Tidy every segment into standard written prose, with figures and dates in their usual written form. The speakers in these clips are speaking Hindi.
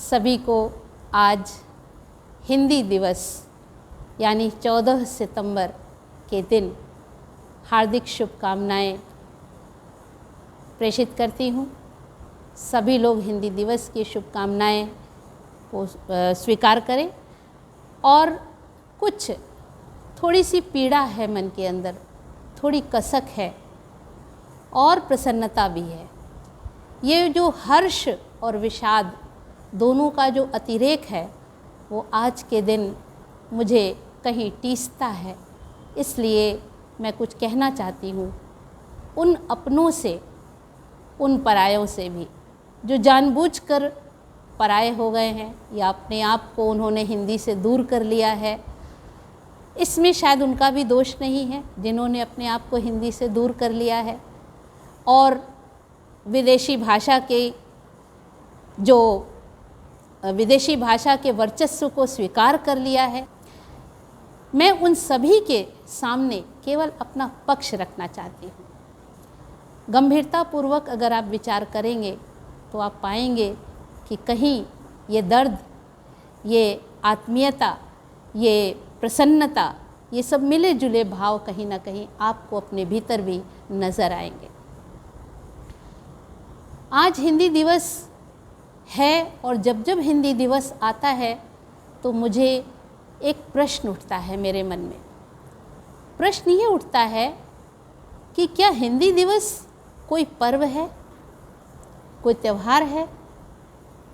सभी को आज हिंदी दिवस यानी 14 सितंबर के दिन हार्दिक शुभकामनाएं प्रेषित करती हूँ। सभी लोग हिंदी दिवस की शुभकामनाएं को स्वीकार करें और कुछ थोड़ी सी पीड़ा है मन के अंदर, थोड़ी कसक है और प्रसन्नता भी है। ये जो हर्ष और विषाद दोनों का जो अतिरेक है वो आज के दिन मुझे कहीं टीसता है। इसलिए मैं कुछ कहना चाहती हूँ उन अपनों से, उन परायों से भी जो जानबूझकर पराये हो गए हैं या अपने आप को उन्होंने हिंदी से दूर कर लिया है। इसमें शायद उनका भी दोष नहीं है जिन्होंने अपने आप को हिंदी से दूर कर लिया है और विदेशी भाषा के वर्चस्व को स्वीकार कर लिया है। मैं उन सभी के सामने केवल अपना पक्ष रखना चाहती हूँ। गंभीरतापूर्वक अगर आप विचार करेंगे तो आप पाएंगे कि कहीं ये दर्द, ये आत्मीयता, ये प्रसन्नता, ये सब मिले जुले भाव कहीं ना कहीं आपको अपने भीतर भी नज़र आएंगे। आज हिंदी दिवस है और जब जब हिंदी दिवस आता है तो मुझे एक प्रश्न उठता है मेरे मन में। प्रश्न ये उठता है कि क्या हिंदी दिवस कोई पर्व है, कोई त्यौहार है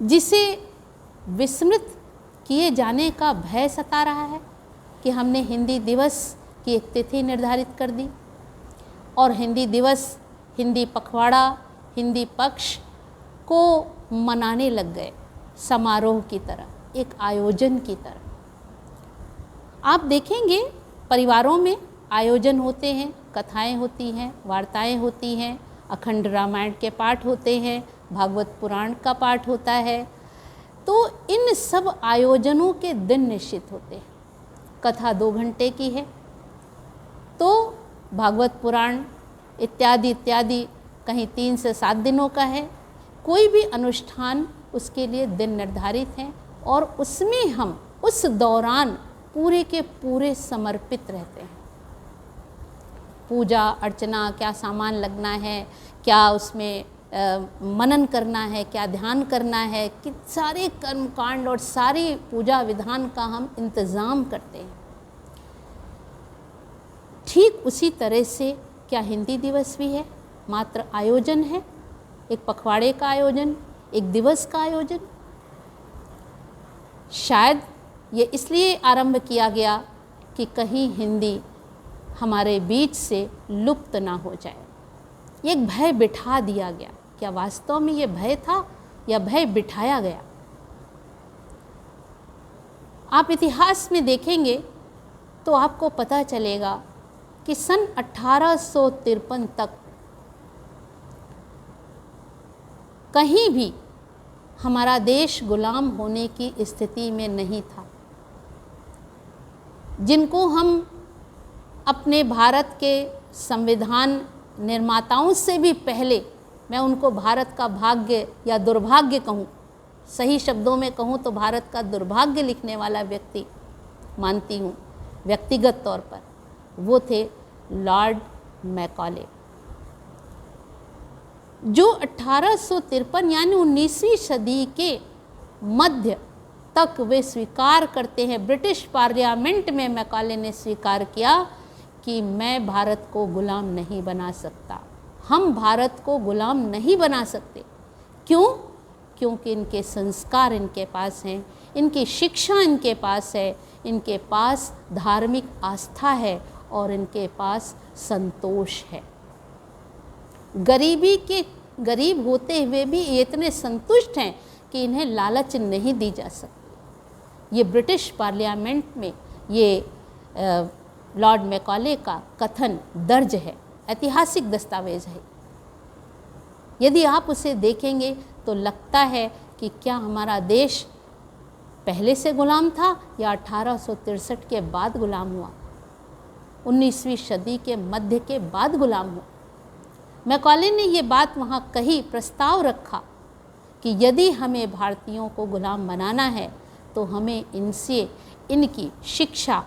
जिसे विस्मृत किए जाने का भय सता रहा है कि हमने हिंदी दिवस की एक तिथि निर्धारित कर दी और हिंदी दिवस, हिंदी पखवाड़ा, हिंदी पक्ष को मनाने लग गए समारोह की तरह, एक आयोजन की तरह। आप देखेंगे परिवारों में आयोजन होते हैं, कथाएं होती हैं, वार्ताएं होती हैं, अखंड रामायण के पाठ होते हैं, भागवत पुराण का पाठ होता है। तो इन सब आयोजनों के दिन निश्चित होते हैं। कथा 2 घंटे की है तो भागवत पुराण इत्यादि इत्यादि कहीं 3 से 7 दिनों का है। कोई भी अनुष्ठान उसके लिए दिन निर्धारित हैं और उसमें हम उस दौरान पूरे के पूरे समर्पित रहते हैं। पूजा अर्चना, क्या सामान लगना है, क्या उसमें मनन करना है, क्या ध्यान करना है, कि सारे कर्म कांड और सारी पूजा विधान का हम इंतज़ाम करते हैं। ठीक उसी तरह से क्या हिंदी दिवस भी है, मात्र आयोजन है, एक पखवाड़े का आयोजन, एक दिवस का आयोजन। शायद ये इसलिए आरंभ किया गया कि कहीं हिंदी हमारे बीच से लुप्त ना हो जाए। एक भय बिठा दिया गया। क्या वास्तव में ये भय था या भय बिठाया गया? आप इतिहास में देखेंगे तो आपको पता चलेगा कि सन 1853 तक कहीं भी हमारा देश गुलाम होने की स्थिति में नहीं था। जिनको हम अपने भारत के संविधान निर्माताओं से भी पहले, मैं उनको भारत का भाग्य या दुर्भाग्य कहूँ, सही शब्दों में कहूँ तो भारत का दुर्भाग्य लिखने वाला व्यक्ति मानती हूँ व्यक्तिगत तौर पर, वो थे लॉर्ड मैकॉले, जो 1853 यानी 19वीं सदी के मध्य तक वे स्वीकार करते हैं। ब्रिटिश पार्लियामेंट में मैकॉले ने स्वीकार किया कि मैं भारत को गुलाम नहीं बना सकता, हम भारत को गुलाम नहीं बना सकते। क्यों? क्योंकि इनके संस्कार इनके पास हैं, इनकी शिक्षा इनके पास है, इनके पास धार्मिक आस्था है और इनके पास संतोष है। गरीब होते हुए भी ये इतने संतुष्ट हैं कि इन्हें लालच नहीं दी जा सकती। ये ब्रिटिश पार्लियामेंट में ये लॉर्ड मैकॉले का कथन दर्ज है, ऐतिहासिक दस्तावेज है। यदि आप उसे देखेंगे तो लगता है कि क्या हमारा देश पहले से गुलाम था या 1863 के बाद गुलाम हुआ, 19वीं सदी के मध्य के बाद गुलाम हुआ। मैकॉले ने ये बात वहाँ कही, प्रस्ताव रखा कि यदि हमें भारतीयों को गुलाम बनाना है तो हमें इनसे इनकी शिक्षा,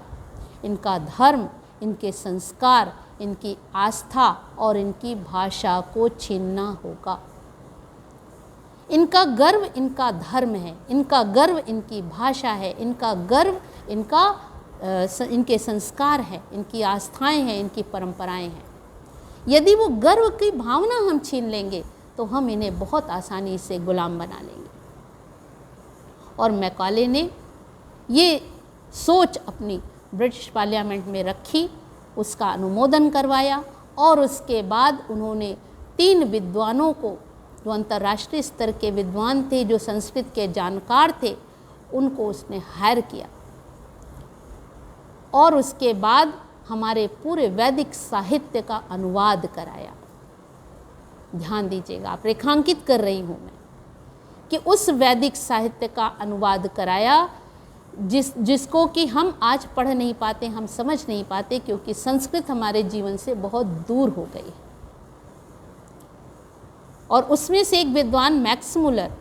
इनका धर्म, इनके संस्कार, इनकी आस्था और इनकी भाषा को छीनना होगा। इनका गर्व इनका धर्म है, इनका गर्व इनकी भाषा है, इनका गर्व इनके संस्कार हैं, इनकी आस्थाएं हैं, इनकी परंपराएं हैं। यदि वो गर्व की भावना हम छीन लेंगे तो हम इन्हें बहुत आसानी से गुलाम बना लेंगे। और मैकाले ने ये सोच अपनी ब्रिटिश पार्लियामेंट में रखी, उसका अनुमोदन करवाया और उसके बाद उन्होंने 3 विद्वानों को, जो अंतर्राष्ट्रीय स्तर के विद्वान थे, जो संस्कृत के जानकार थे, उनको उसने हायर किया और उसके बाद हमारे पूरे वैदिक साहित्य का अनुवाद कराया। ध्यान दीजिएगा, आप रेखांकित कर रही हूँ मैं कि उस वैदिक साहित्य का अनुवाद कराया जिसको कि हम आज पढ़ नहीं पाते, हम समझ नहीं पाते, क्योंकि संस्कृत हमारे जीवन से बहुत दूर हो गई है। और उसमें से एक विद्वान मैक्स मुलर,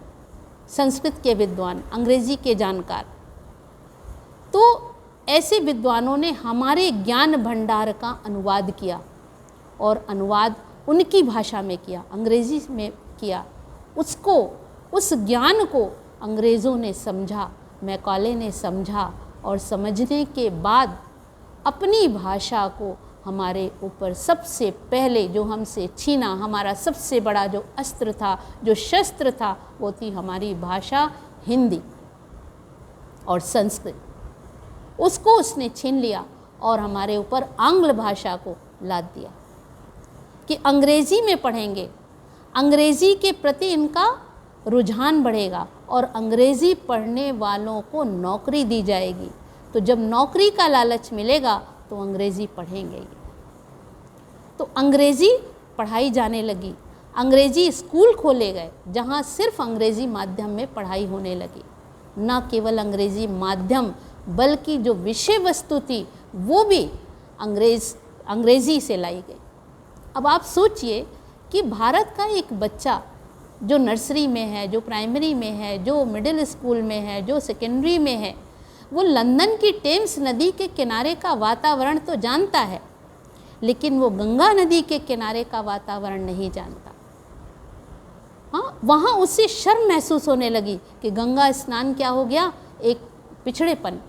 संस्कृत के विद्वान, अंग्रेजी के जानकार, तो ऐसे विद्वानों ने हमारे ज्ञान भंडार का अनुवाद किया और अनुवाद उनकी भाषा में किया, अंग्रेजी में किया। उस ज्ञान को अंग्रेज़ों ने समझा, मैकाले ने समझा और समझने के बाद अपनी भाषा को हमारे ऊपर सबसे पहले जो हमसे छीना, हमारा सबसे बड़ा जो अस्त्र था, जो शस्त्र था, वो थी हमारी भाषा हिंदी और संस्कृत। उसको उसने छीन लिया और हमारे ऊपर आंग्ल भाषा को लाद दिया कि अंग्रेज़ी में पढ़ेंगे, अंग्रेज़ी के प्रति इनका रुझान बढ़ेगा और अंग्रेज़ी पढ़ने वालों को नौकरी दी जाएगी। तो जब नौकरी का लालच मिलेगा तो अंग्रेज़ी पढ़ेंगे ही। तो अंग्रेज़ी पढ़ाई जाने लगी, अंग्रेज़ी स्कूल खोले गए जहाँ सिर्फ अंग्रेज़ी माध्यम में पढ़ाई होने लगी। न केवल अंग्रेज़ी माध्यम बल्कि जो विषय वस्तु थी वो भी अंग्रेज़ी से लाई गई। अब आप सोचिए कि भारत का एक बच्चा जो नर्सरी में है, जो प्राइमरी में है, जो मिडिल स्कूल में है, जो सेकेंडरी में है, वो लंदन की टेम्स नदी के किनारे का वातावरण तो जानता है, लेकिन वो गंगा नदी के किनारे का वातावरण नहीं जानता। हाँ, वहाँ उससे शर्म महसूस होने लगी कि गंगा स्नान क्या हो गया, एक पिछड़ेपन,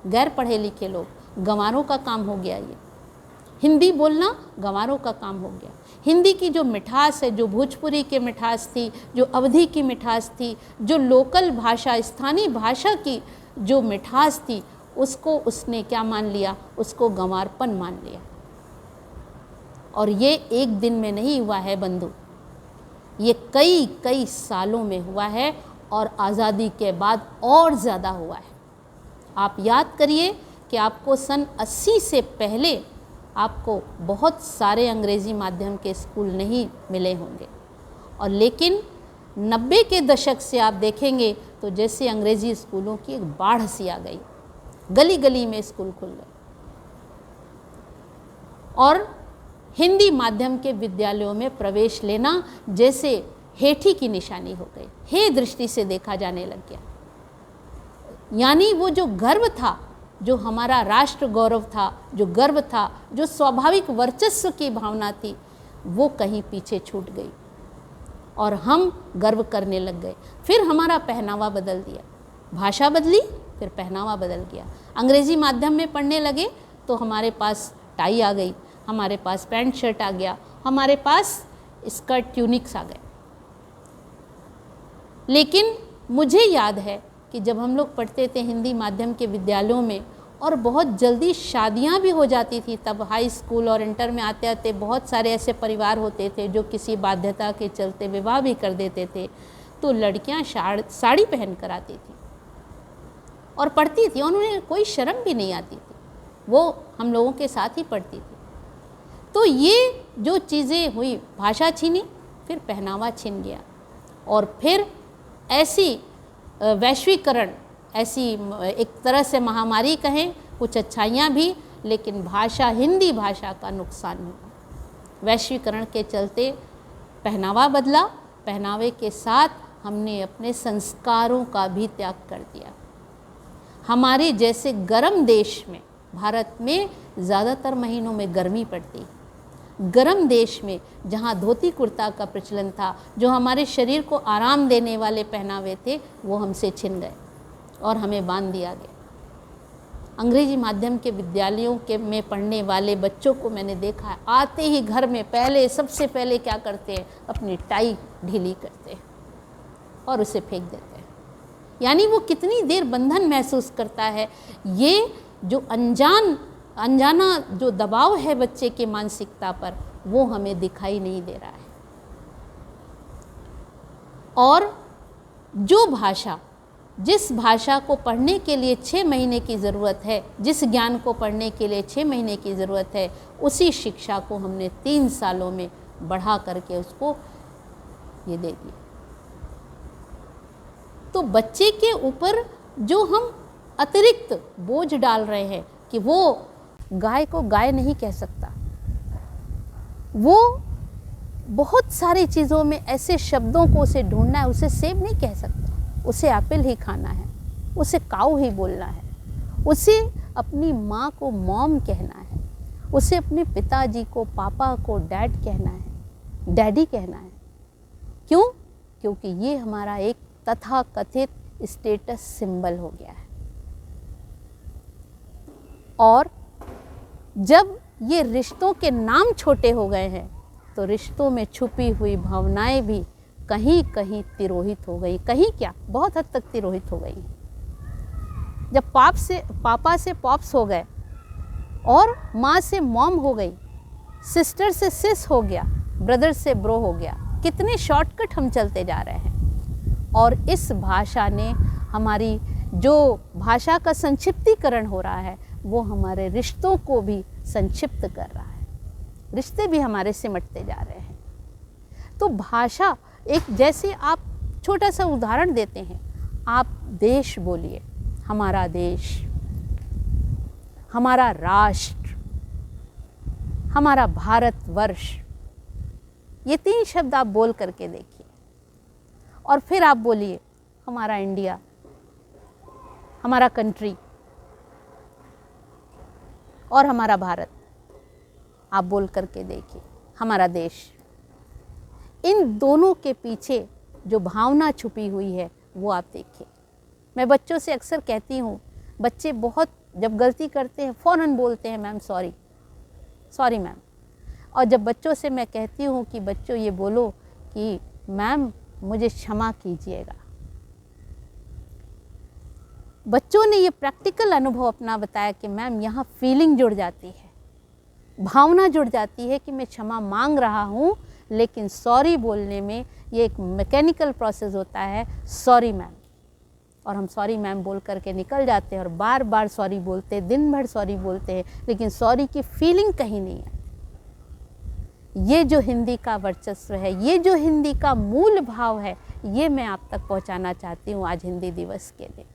गैर पढ़े लिखे लोग, गंवारों का काम हो गया ये। हिंदी बोलना गंवारों का काम हो गया। हिंदी की जो मिठास है, जो भोजपुरी की मिठास थी, जो अवधी की मिठास थी, जो लोकल भाषा, स्थानीय भाषा की जो मिठास थी, उसको उसने क्या मान लिया, उसको गंवारपन मान लिया। और ये एक दिन में नहीं हुआ है बंधु, ये कई कई सालों में हुआ है और आज़ादी के बाद और ज़्यादा हुआ है। आप याद करिए कि आपको सन 80 से पहले आपको बहुत सारे अंग्रेज़ी माध्यम के स्कूल नहीं मिले होंगे, और लेकिन 90 के दशक से आप देखेंगे तो जैसे अंग्रेज़ी स्कूलों की एक बाढ़ सी आ गई, गली गली में स्कूल खुल गए और हिंदी माध्यम के विद्यालयों में प्रवेश लेना जैसे हेठी की निशानी हो गई, हे दृष्टि से देखा जाने लग गया। यानी वो जो गर्व था, जो हमारा राष्ट्र गौरव था, जो गर्व था, जो स्वाभाविक वर्चस्व की भावना थी, वो कहीं पीछे छूट गई और हम गर्व करने लग गए। फिर हमारा पहनावा बदल दिया, भाषा बदली, फिर पहनावा बदल गया। अंग्रेज़ी माध्यम में पढ़ने लगे तो हमारे पास टाई आ गई, हमारे पास पैंट शर्ट आ गया, हमारे पास स्कर्ट ट्यूनिक्स आ गए। लेकिन मुझे याद है कि जब हम लोग पढ़ते थे हिंदी माध्यम के विद्यालयों में और बहुत जल्दी शादियां भी हो जाती थी, तब हाई स्कूल और इंटर में आते आते बहुत सारे ऐसे परिवार होते थे जो किसी बाध्यता के चलते विवाह भी कर देते थे, तो लड़कियां साड़ी पहन कर आती थी और पढ़ती थी, उन्हें कोई शर्म भी नहीं आती थी, वो हम लोगों के साथ ही पढ़ती थी। तो ये जो चीज़ें हुई, भाषा छीनी, फिर पहनावा छिन गया और फिर ऐसी वैश्वीकरण, ऐसी एक तरह से महामारी कहें, कुछ अच्छाइयाँ भी, लेकिन भाषा, हिंदी भाषा का नुकसान हुआ। वैश्वीकरण के चलते पहनावा बदला, पहनावे के साथ हमने अपने संस्कारों का भी त्याग कर दिया। हमारे जैसे गर्म देश में, भारत में ज़्यादातर महीनों में गर्मी पड़ती, गर्म देश में जहाँ धोती कुर्ता का प्रचलन था, जो हमारे शरीर को आराम देने वाले पहनावे थे, वो हमसे छिन गए और हमें बांध दिया गया। अंग्रेजी माध्यम के विद्यालयों के में पढ़ने वाले बच्चों को मैंने देखा है, आते ही घर में सबसे पहले क्या करते हैं, अपनी टाई ढीली करते हैं और उसे फेंक देते हैं। यानी वो कितनी देर बंधन महसूस करता है। ये जो अनजाना जो दबाव है बच्चे के मानसिकता पर, वो हमें दिखाई नहीं दे रहा है। और जो भाषा, जिस भाषा को पढ़ने के लिए 6 महीने की ज़रूरत है, जिस ज्ञान को पढ़ने के लिए 6 महीने की ज़रूरत है, उसी शिक्षा को हमने 3 सालों में बढ़ा करके उसको ये दे दिया। तो बच्चे के ऊपर जो हम अतिरिक्त बोझ डाल रहे हैं कि वो गाय को गाय नहीं कह सकता, वो बहुत सारी चीज़ों में ऐसे शब्दों को उसे ढूंढना है, उसे सेब नहीं कह सकता, उसे एप्पल ही खाना है, उसे काऊ ही बोलना है, उसे अपनी माँ को मॉम कहना है, उसे अपने पिताजी को, पापा को डैड कहना है, डैडी कहना है। क्यों? क्योंकि ये हमारा एक तथाकथित स्टेटस सिंबल हो गया है। और जब ये रिश्तों के नाम छोटे हो गए हैं, तो रिश्तों में छुपी हुई भावनाएं भी कहीं कहीं तिरोहित हो गई। कहीं क्या, बहुत हद तक तिरोहित हो गई। जब पापा से पॉप्स हो गए और माँ से मॉम हो गई, सिस्टर से सिस हो गया, ब्रदर से ब्रो हो गया, कितने शॉर्टकट हम चलते जा रहे हैं। और इस भाषा ने हमारी जो भाषा का संक्षिप्तीकरण हो रहा है, वो हमारे रिश्तों को भी संक्षिप्त कर रहा है। रिश्ते भी हमारे सिमटते जा रहे हैं। तो भाषा एक, जैसे आप छोटा सा उदाहरण देते हैं, आप देश बोलिए, हमारा देश, हमारा राष्ट्र, हमारा भारतवर्ष, ये 3 शब्द आप बोल करके देखिए। और फिर आप बोलिए हमारा इंडिया, हमारा कंट्री और हमारा भारत। आप बोल करके देखिए हमारा देश। इन दोनों के पीछे जो भावना छुपी हुई है, वो आप देखिए। मैं बच्चों से अक्सर कहती हूँ, बच्चे बहुत जब गलती करते हैं फ़ौरन बोलते हैं मैम सॉरी, सॉरी मैम। और जब बच्चों से मैं कहती हूँ कि बच्चों ये बोलो कि मैम मुझे क्षमा कीजिएगा, बच्चों ने ये प्रैक्टिकल अनुभव अपना बताया कि मैम यहाँ फीलिंग जुड़ जाती है, भावना जुड़ जाती है कि मैं क्षमा मांग रहा हूँ, लेकिन सॉरी बोलने में ये एक मैकेनिकल प्रोसेस होता है, सॉरी मैम। और हम सॉरी मैम बोल करके निकल जाते हैं और बार बार सॉरी बोलते हैं, दिन भर सॉरी बोलते हैं, लेकिन सॉरी की फीलिंग कहीं नहीं है। ये जो हिंदी का वर्चस्व है, ये जो हिंदी का मूल भाव है, ये मैं आप तक पहुंचाना चाहती हूँ आज हिंदी दिवस के दिन।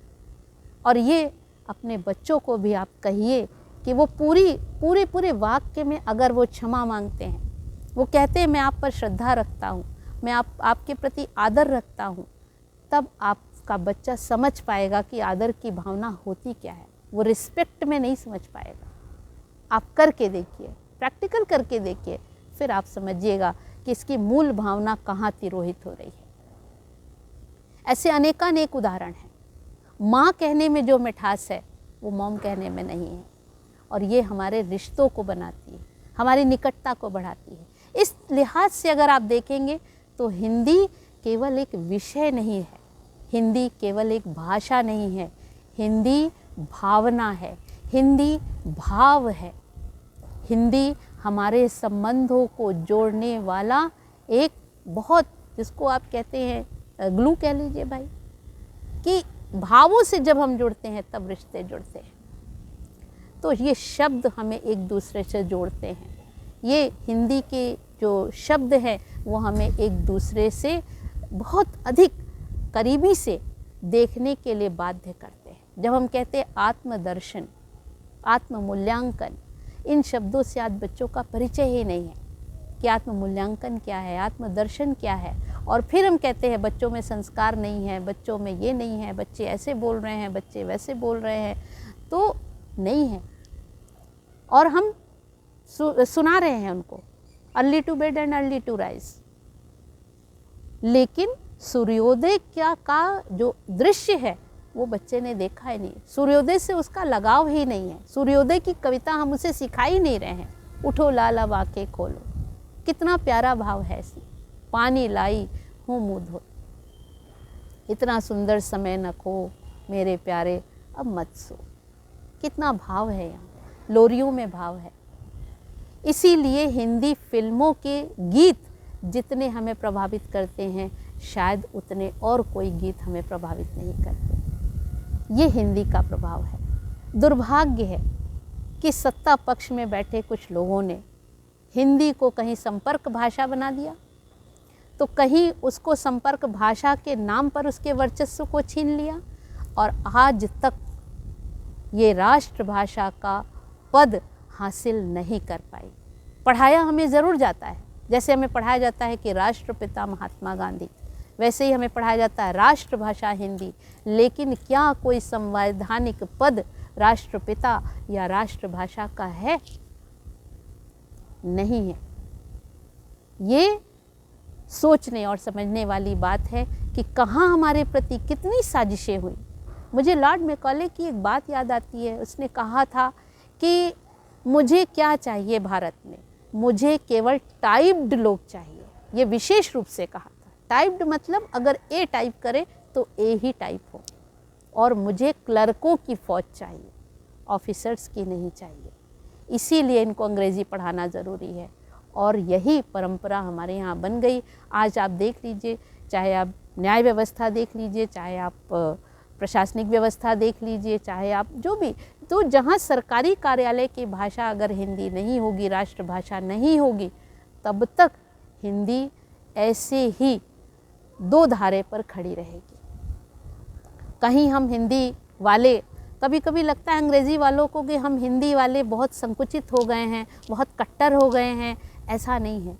और ये अपने बच्चों को भी आप कहिए कि वो पूरे वाक्य में अगर वो क्षमा मांगते हैं, वो कहते हैं मैं आप पर श्रद्धा रखता हूँ, मैं आपके प्रति आदर रखता हूँ, तब आपका बच्चा समझ पाएगा कि आदर की भावना होती क्या है। वो रिस्पेक्ट में नहीं समझ पाएगा। आप करके देखिए, प्रैक्टिकल करके देखिए, फिर आप समझिएगा कि इसकी मूल भावना कहाँ तिरोहित हो रही है। ऐसे अनेकानेक उदाहरण हैं। माँ कहने में जो मिठास है, वो मॉम कहने में नहीं है। और ये हमारे रिश्तों को बनाती है, हमारी निकटता को बढ़ाती है। इस लिहाज से अगर आप देखेंगे तो हिंदी केवल एक विषय नहीं है, हिंदी केवल एक भाषा नहीं है, हिंदी भावना है, हिंदी भाव है, हिंदी हमारे संबंधों को जोड़ने वाला एक बहुत, जिसको आप कहते हैं ग्लू कह लीजिए भाई, कि भावों से जब हम जुड़ते हैं तब रिश्ते जुड़ते हैं। तो ये शब्द हमें एक दूसरे से जोड़ते हैं। ये हिंदी के जो शब्द हैं वो हमें एक दूसरे से बहुत अधिक करीबी से देखने के लिए बाध्य करते हैं। जब हम कहते हैं आत्मदर्शन, आत्ममूल्यांकन, इन शब्दों से आज बच्चों का परिचय ही नहीं है कि आत्ममूल्यांकन क्या है, आत्मदर्शन क्या है और फिर हम कहते हैं बच्चों में संस्कार नहीं है, बच्चों में ये नहीं है, बच्चे ऐसे बोल रहे हैं, बच्चे वैसे बोल रहे हैं, तो नहीं है। और हम सुना रहे हैं उनको early to bed and early to rise, लेकिन सूर्योदय का जो दृश्य है वो बच्चे ने देखा ही नहीं, सूर्योदय से उसका लगाव ही नहीं है। सूर्योदय की कविता हम उसे सिखा ही नहीं रहे हैं। उठो लाल अब आंखें खोलो, कितना प्यारा भाव है इसी, पानी लाई हूँ मुँह धो, इतना सुंदर समय न खो मेरे प्यारे अब मत सो, कितना भाव है यहाँ, लोरियों में भाव है। इसीलिए हिंदी फिल्मों के गीत जितने हमें प्रभावित करते हैं, शायद उतने और कोई गीत हमें प्रभावित नहीं करते। ये हिंदी का प्रभाव है। दुर्भाग्य है कि सत्ता पक्ष में बैठे कुछ लोगों ने हिंदी को कहीं संपर्क भाषा बना दिया, तो कहीं उसको संपर्क भाषा के नाम पर उसके वर्चस्व को छीन लिया, और आज तक ये राष्ट्रभाषा का पद हासिल नहीं कर पाई। पढ़ाया हमें ज़रूर जाता है, जैसे हमें पढ़ाया जाता है कि राष्ट्रपिता महात्मा गांधी, वैसे ही हमें पढ़ाया जाता है राष्ट्रभाषा हिंदी, लेकिन क्या कोई संवैधानिक पद राष्ट्रपिता या राष्ट्रभाषा का है? नहीं है। ये सोचने और समझने वाली बात है कि कहाँ हमारे प्रति कितनी साजिशें हुई। मुझे लॉर्ड मैकॉले की एक बात याद आती है। उसने कहा था कि मुझे क्या चाहिए भारत में, मुझे केवल टाइप्ड लोग चाहिए। ये विशेष रूप से कहा था। टाइप्ड मतलब अगर ए टाइप करे तो ए ही टाइप हो, और मुझे क्लर्कों की फ़ौज चाहिए, ऑफिसर्स की नहीं चाहिए। इसीलिए इनको अंग्रेज़ी पढ़ाना ज़रूरी है, और यही परंपरा हमारे यहाँ बन गई। आज आप देख लीजिए, चाहे आप न्याय व्यवस्था देख लीजिए, चाहे आप प्रशासनिक व्यवस्था देख लीजिए, चाहे आप जो भी, तो जहाँ सरकारी कार्यालय की भाषा अगर हिंदी नहीं होगी, राष्ट्रभाषा नहीं होगी, तब तक हिंदी ऐसे ही दो धारे पर खड़ी रहेगी। कहीं हम हिंदी वाले, कभी कभी लगता है अंग्रेज़ी वालों को कि हम हिंदी वाले बहुत संकुचित हो गए हैं, बहुत कट्टर हो गए हैं। ऐसा नहीं है।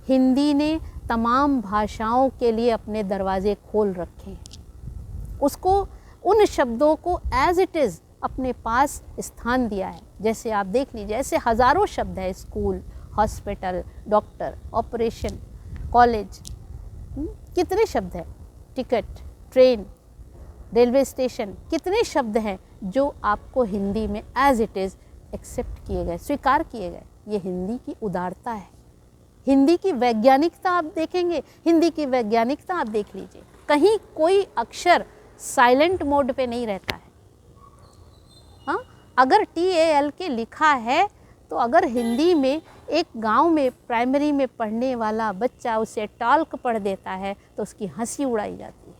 हिंदी ने तमाम भाषाओं के लिए अपने दरवाजे खोल रखे हैं, उसको, उन शब्दों को एज इट इज़ अपने पास स्थान दिया है। जैसे आप देख लीजिए, ऐसे हज़ारों शब्द हैं, school, hospital, doctor, operation, college, कितने शब्द हैं, टिकट, ट्रेन, रेलवे स्टेशन, कितने शब्द हैं जो आपको हिंदी में एज इट इज़ एक्सेप्ट किए गए, स्वीकार किए गए। ये हिंदी की उदारता है। हिंदी की वैज्ञानिकता आप देखेंगे, हिंदी की वैज्ञानिकता आप देख लीजिए, कहीं कोई अक्षर साइलेंट मोड पे नहीं रहता है। हाँ, अगर TAL के लिखा है, तो अगर हिंदी में एक गांव में प्राइमरी में पढ़ने वाला बच्चा उसे टाल्क पढ़ देता है तो उसकी हंसी उड़ाई जाती है,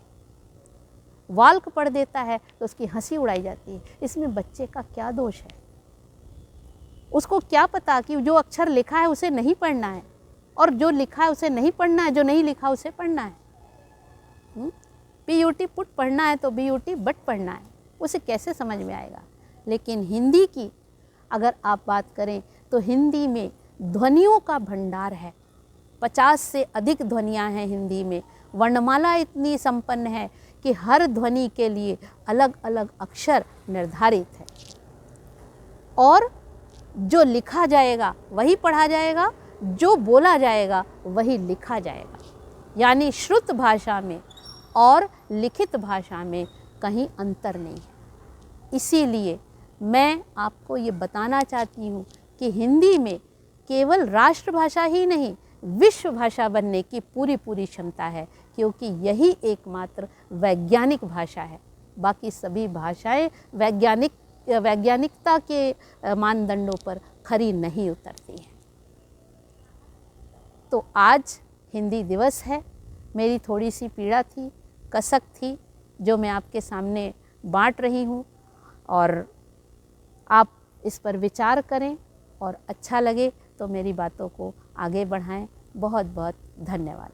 वाल्क पढ़ देता है तो उसकी हंसी उड़ाई जाती है। इसमें बच्चे का क्या दोष है? उसको क्या पता कि जो अक्षर लिखा है उसे नहीं पढ़ना है, और जो लिखा है उसे नहीं पढ़ना है, जो नहीं लिखा उसे पढ़ना है। PUT पुट पढ़ना है तो BUT बट पढ़ना है, उसे कैसे समझ में आएगा? लेकिन हिंदी की अगर आप बात करें तो हिंदी में ध्वनियों का भंडार है। 50 से अधिक ध्वनियाँ हैं हिंदी में। वर्णमाला इतनी संपन्न है कि हर ध्वनि के लिए अलग अलग अक्षर निर्धारित है, और जो लिखा जाएगा वही पढ़ा जाएगा, जो बोला जाएगा वही लिखा जाएगा। यानी श्रुत भाषा में और लिखित भाषा में कहीं अंतर नहीं है। इसीलिए मैं आपको ये बताना चाहती हूँ कि हिंदी में केवल राष्ट्रभाषा ही नहीं, विश्व भाषा बनने की पूरी पूरी क्षमता है, क्योंकि यही एकमात्र वैज्ञानिक भाषा है। बाकी सभी भाषाएं वैज्ञानिकता के मानदंडों पर खरी नहीं उतरती हैं। तो आज हिंदी दिवस है। मेरी थोड़ी सी पीड़ा थी, कसक थी, जो मैं आपके सामने बांट रही हूँ, और आप इस पर विचार करें और अच्छा लगे तो मेरी बातों को आगे बढ़ाएं। बहुत बहुत धन्यवाद।